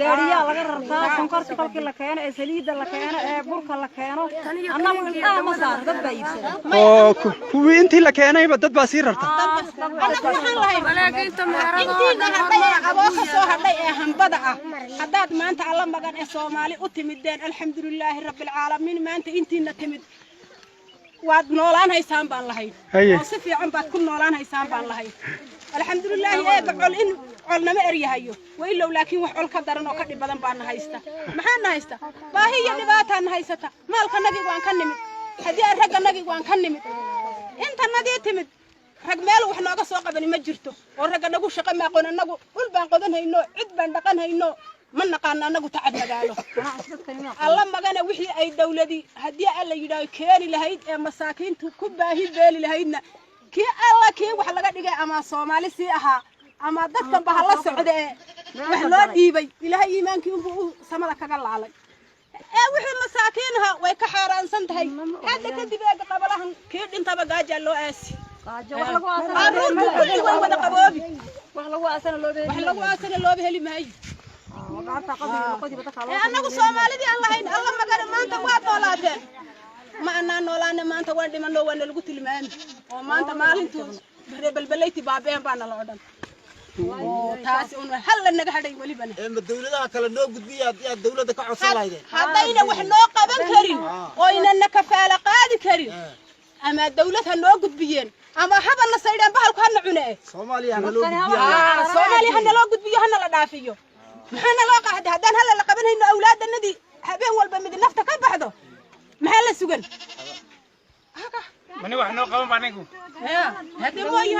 gaariya laga rartaa sonkorta kolkii la keeno ee saliida la keeno ee burka la keeno annagu inta ma saar dad baa iibsada oo kuwii intii la keenayba dad baa sii rarta abooka soo hadhay ee hambada ah haddaad maanta alla magan ee Soomaali u timideen alxamdulilaahi rabbil caalamiin maanta intiina timid waad noolaan haysaan baan lahayn oo si fiican baad ku noolaan haysaan baan lahayn alxamdulilaahi ee bacol in colnama eryahayo way low laakiin wax col ka daran oo ka dhib badan baan haysta maxaan haysta baahiyo dhibaataan haysata maalkanagi waan ka nimid hadii ragganagi waan ka nimid inta nadii timid rag meel wax nooga soo qaban ma jirto oo raganagu shaqo ma aqoon anagu ul baan qodan hayno cid baan dhaqan hayno ma naqaan anagu tacab magaalo alla magana wixii ay dawladii hadii alla yiraahdo keeni lahayd ee masaakiintu ku baahi beeli lahaydna ki alla kii wax laga dhigay ama Soomaali si aha ama dadkan ba la socday wax loo dhiibay ilaahay iimaankii uu samada kaga laalay ee wixii masaakiinha way ka xaaraansan tahay hada kadib ee qabalahan kii dhintaba gaaja loo aasi wax lagu aasana loo heli maayo anagu Soomaalidii aan lahayn alla magana maanta waa noolaateen ma ana noolaana maanta waan dhimano waan lagu tilmaamay oo maanta maalintu balbalayti baabeen baan la odhan taasi un hal naga hadhay wali bana dawladaha kale noo gudbiyaa dawladda ka codsan lahaydeen hadayna wax noo qaban karin oo inana kafaala qaadi karin ama dawladda noo gudbiyeen ama habana saydaan bahalku hana cunee Soomaaliya hana loo gudbiyo hana la dhaafiyo maxana loo qaxday hadaan hal la qabanayno awlaadanadii habeen walba mid nafta ka baxdo maxaa la sugan mani wax noo qaban baa anigu hadii mooy